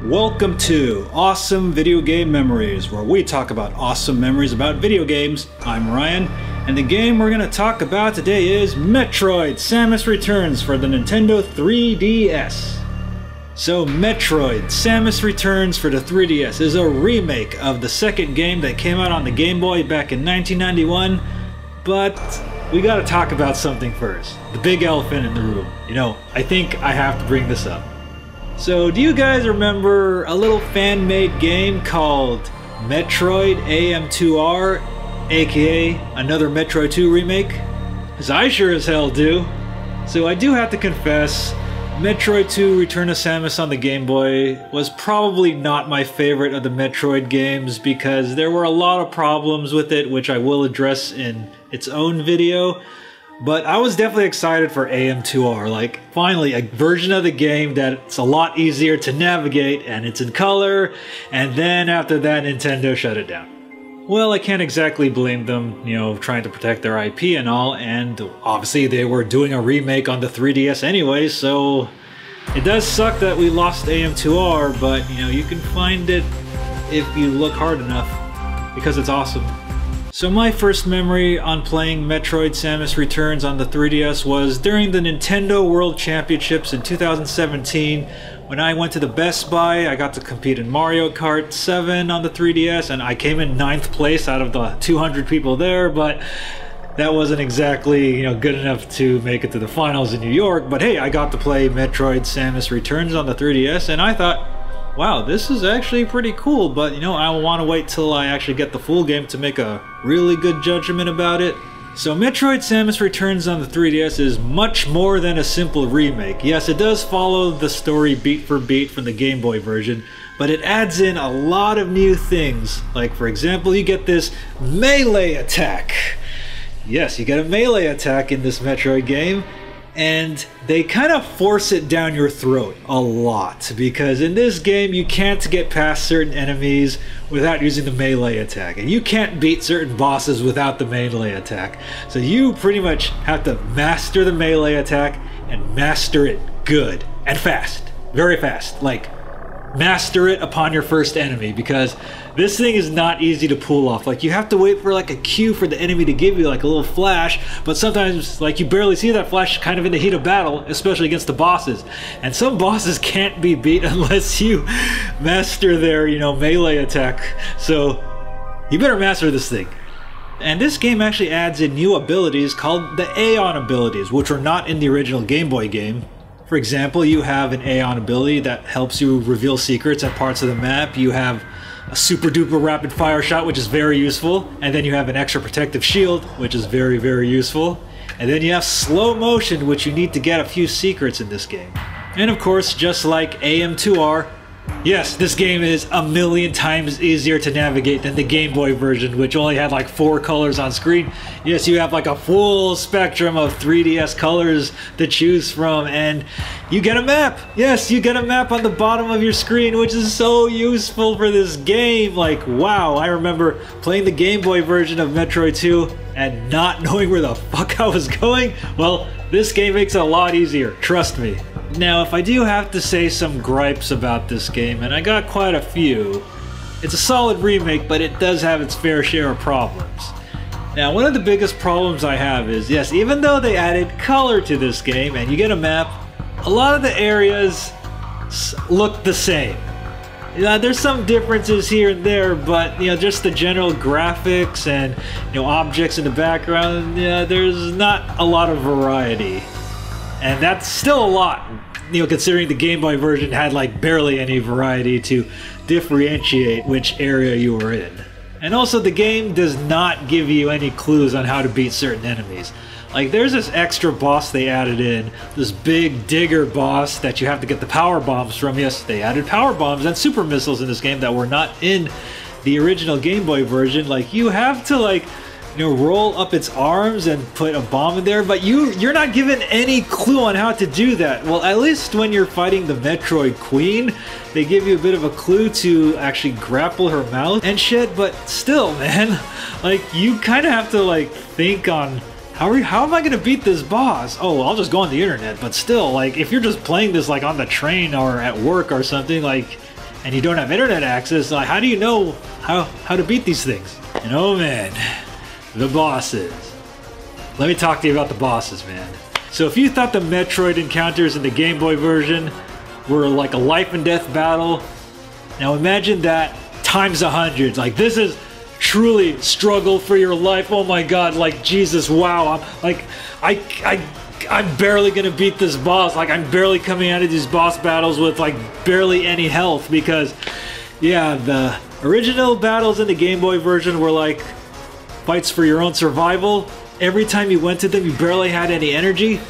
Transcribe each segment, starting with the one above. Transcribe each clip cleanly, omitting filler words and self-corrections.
Welcome to Awesome Video Game Memories, where we talk about awesome memories about video games. I'm Ryan, and the game we're going to talk about today is Metroid Samus Returns for the Nintendo 3DS. So Metroid Samus Returns for the 3DS is a remake of the second game that came out on the Game Boy back in 1991, but we gotta talk about something first. The big elephant in the room. You know, I think I have to bring this up. So, do you guys remember a little fan-made game called Metroid AM2R, aka another Metroid 2 remake? Because I sure as hell do. So I do have to confess, Metroid 2 Return of Samus on the Game Boy was probably not my favorite of the Metroid games because there were a lot of problems with it, which I will address in its own video. But I was definitely excited for AM2R, like finally a version of the game that's a lot easier to navigate and it's in color, and then after that Nintendo shut it down. Well, I can't exactly blame them, you know, trying to protect their IP and all, and obviously they were doing a remake on the 3DS anyway, so it does suck that we lost AM2R, but you know, you can find it if you look hard enough, because it's awesome. So my first memory on playing Metroid Samus Returns on the 3DS was during the Nintendo World Championships in 2017. When I went to the Best Buy, I got to compete in Mario Kart 7 on the 3DS, and I came in 9th place out of the 200 people there, but that wasn't exactly, you know, good enough to make it to the finals in New York. But hey, I got to play Metroid Samus Returns on the 3DS, and I thought, wow, this is actually pretty cool, but you know, I want to wait till I actually get the full game to make a really good judgment about it. So Metroid Samus Returns on the 3DS is much more than a simple remake. Yes, it does follow the story beat for beat from the Game Boy version, but it adds in a lot of new things. Like, for example, you get this melee attack. Yes, you get a melee attack in this Metroid game, and they kind of force it down your throat a lot, because in this game you can't get past certain enemies without using the melee attack, and you can't beat certain bosses without the melee attack. So you pretty much have to master the melee attack and master it good and fast, very fast. Like, master it upon your first enemy, because this thing is not easy to pull off. Like, you have to wait for like a cue for the enemy to give you like a little flash, but sometimes like you barely see that flash kind of in the heat of battle, especially against the bosses. And some bosses can't be beat unless you master their, you know, melee attack. So you better master this thing. And this game actually adds in new abilities called the Aeon Abilities, which were not in the original Game Boy game. For example, you have an Aeon ability that helps you reveal secrets at parts of the map. You have a super duper rapid fire shot, which is very useful. And then you have an extra protective shield, which is very, very useful. And then you have slow motion, which you need to get a few secrets in this game. And of course, just like AM2R, yes, this game is a million times easier to navigate than the Game Boy version, which only had like 4 colors on screen. Yes, you have like a full spectrum of 3DS colors to choose from, and you get a map. Yes, you get a map on the bottom of your screen, which is so useful for this game. Like, wow, I remember playing the Game Boy version of Metroid 2 and not knowing where the fuck I was going. Well, this game makes it a lot easier, trust me. Now, if I do have to say some gripes about this game, and I got quite a few, it's a solid remake, but it does have its fair share of problems. Now, one of the biggest problems I have is, yes, even though they added color to this game and you get a map, a lot of the areas look the same. There's some differences here and there, but you know, just the general graphics and, you know, objects in the background, yeah, there's not a lot of variety. And that's still a lot, you know, considering the Game Boy version had like barely any variety to differentiate which area you were in. And also, the game does not give you any clues on how to beat certain enemies. Like, there's this extra boss they added in, this big digger boss that you have to get the power bombs from. Yes, they added power bombs and super missiles in this game that were not in the original Game Boy version. Like, you have to, like, you know, roll up its arms and put a bomb in there, but you're not given any clue on how to do that. Well, at least when you're fighting the Metroid Queen, they give you a bit of a clue to actually grapple her mouth and shit, but still, man, like, you kind of have to, like, think on how am I gonna beat this boss? Oh, I'll just go on the internet. But still, like, if you're just playing this like on the train or at work or something, like, and you don't have internet access, like how do you know how to beat these things? And oh man, the bosses. Let me talk to you about the bosses, man. So if you thought the Metroid encounters in the Game Boy version were like a life and death battle, now imagine that times 100. Like this is truly struggle for your life. Oh my god, like Jesus, wow. I'm barely gonna beat this boss. Like I'm barely coming out of these boss battles with like barely any health, because yeah, the original battles in the Game Boy version were like fights for your own survival. Every time you went to them, you barely had any energy.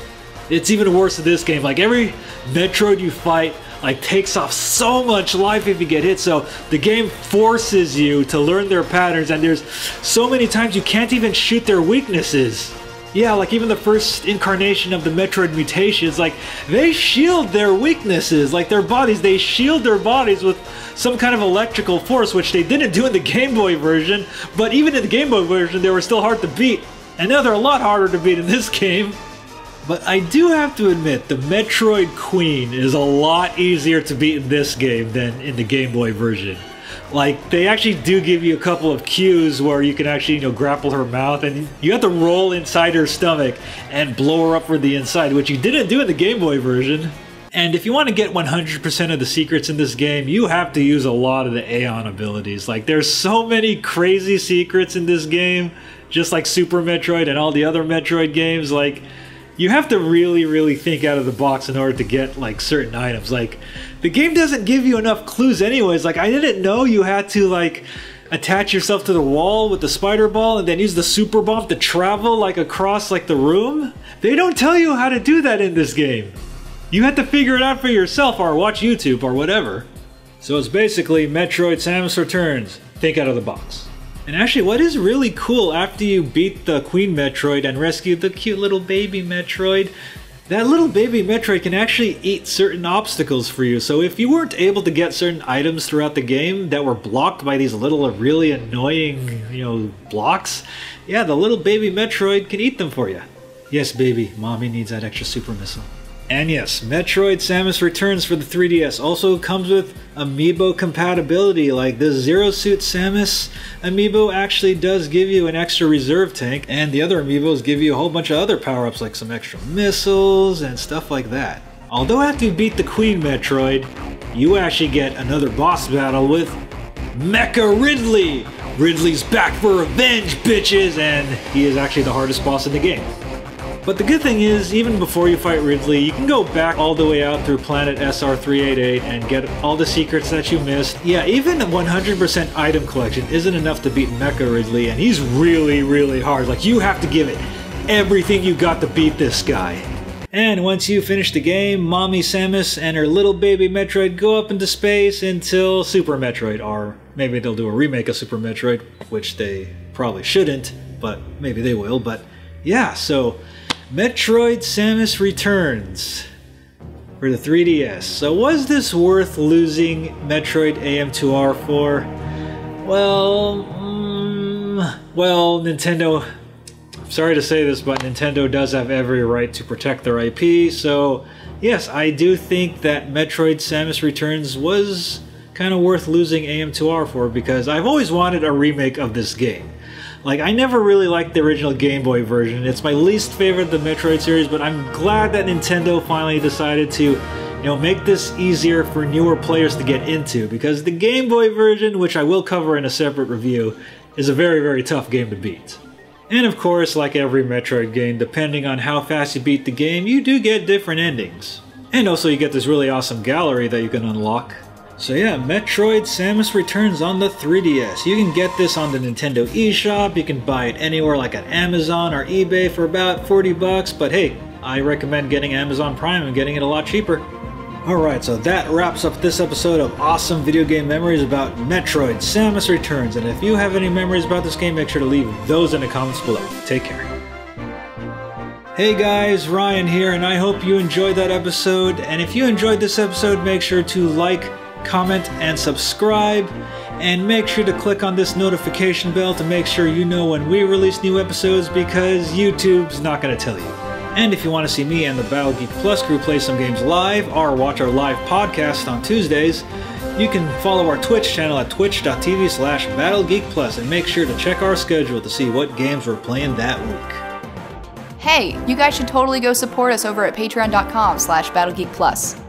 It's even worse in this game. Like every Metroid you fight like takes off so much life if you get hit, so the game forces you to learn their patterns, and there's so many times you can't even shoot their weaknesses. Yeah, like even the first incarnation of the Metroid mutations, like they shield their weaknesses, like their bodies, they shield their bodies with some kind of electrical force, which they didn't do in the Game Boy version, but even in the Game Boy version they were still hard to beat, and now they're a lot harder to beat in this game. But I do have to admit, the Metroid Queen is a lot easier to beat in this game than in the Game Boy version. Like, they actually do give you a couple of cues where you can actually, grapple her mouth, and you have to roll inside her stomach and blow her up from the inside, which you didn't do in the Game Boy version. And if you want to get 100% of the secrets in this game, you have to use a lot of the Aeon abilities. Like, there's so many crazy secrets in this game, just like Super Metroid and all the other Metroid games. Like, you have to really think out of the box in order to get like certain items. Like the game doesn't give you enough clues anyways. Like I didn't know you had to like attach yourself to the wall with the spider ball and then use the super bomb to travel like across like the room. They don't tell you how to do that in this game. You have to figure it out for yourself or watch YouTube or whatever. So it's basically Metroid Samus Returns. Think out of the box. And actually, what is really cool, after you beat the Queen Metroid and rescue the cute little baby Metroid, that little baby Metroid can actually eat certain obstacles for you. So if you weren't able to get certain items throughout the game that were blocked by these little really annoying, blocks, yeah, the little baby Metroid can eat them for you. Yes, baby, mommy needs that extra super missile. And yes, Metroid Samus Returns for the 3DS also comes with amiibo compatibility. Like the Zero Suit Samus amiibo actually does give you an extra reserve tank, and the other amiibos give you a whole bunch of other power-ups like some extra missiles and stuff like that. Although after you beat the Queen Metroid, you actually get another boss battle with Mecha Ridley! Ridley's back for revenge, bitches! And he is actually the hardest boss in the game. But the good thing is, even before you fight Ridley, you can go back all the way out through planet SR388 and get all the secrets that you missed. Yeah, even a 100% item collection isn't enough to beat Mecha Ridley, and he's really hard. Like, you have to give it everything you got to beat this guy. And once you finish the game, Mommy Samus and her little baby Metroid go up into space until Super Metroid, or maybe they'll do a remake of Super Metroid, which they probably shouldn't, but maybe they will. But yeah, so Metroid Samus Returns for the 3DS. So was this worth losing Metroid AM2R for? Well, Nintendo, sorry to say this, but Nintendo does have every right to protect their IP, so yes, I do think that Metroid Samus Returns was kind of worth losing AM2R for, because I've always wanted a remake of this game. Like, I never really liked the original Game Boy version. It's my least favorite of the Metroid series, but I'm glad that Nintendo finally decided to, make this easier for newer players to get into, because the Game Boy version, which I will cover in a separate review, is a very tough game to beat. And of course, like every Metroid game, depending on how fast you beat the game, you do get different endings. And also you get this really awesome gallery that you can unlock. So yeah, Metroid Samus Returns on the 3DS. You can get this on the Nintendo eShop, you can buy it anywhere like at Amazon or eBay for about 40 bucks, but hey, I recommend getting Amazon Prime and getting it a lot cheaper. Alright, so that wraps up this episode of awesome video game memories about Metroid Samus Returns, and if you have any memories about this game, make sure to leave those in the comments below. Take care. Hey guys, Ryan here, and I hope you enjoyed that episode, and if you enjoyed this episode, make sure to like, comment, and subscribe, and make sure to click on this notification bell to make sure you know when we release new episodes, because YouTube's not going to tell you. And if you want to see me and the Battle Geek Plus crew play some games live, or watch our live podcast on Tuesdays, You can follow our Twitch channel at twitch.tv/BattleGeekPlus and make sure to check our schedule to see what games we're playing that week. Hey, you guys should totally go support us over at patreon.com/BattleGeekPlus.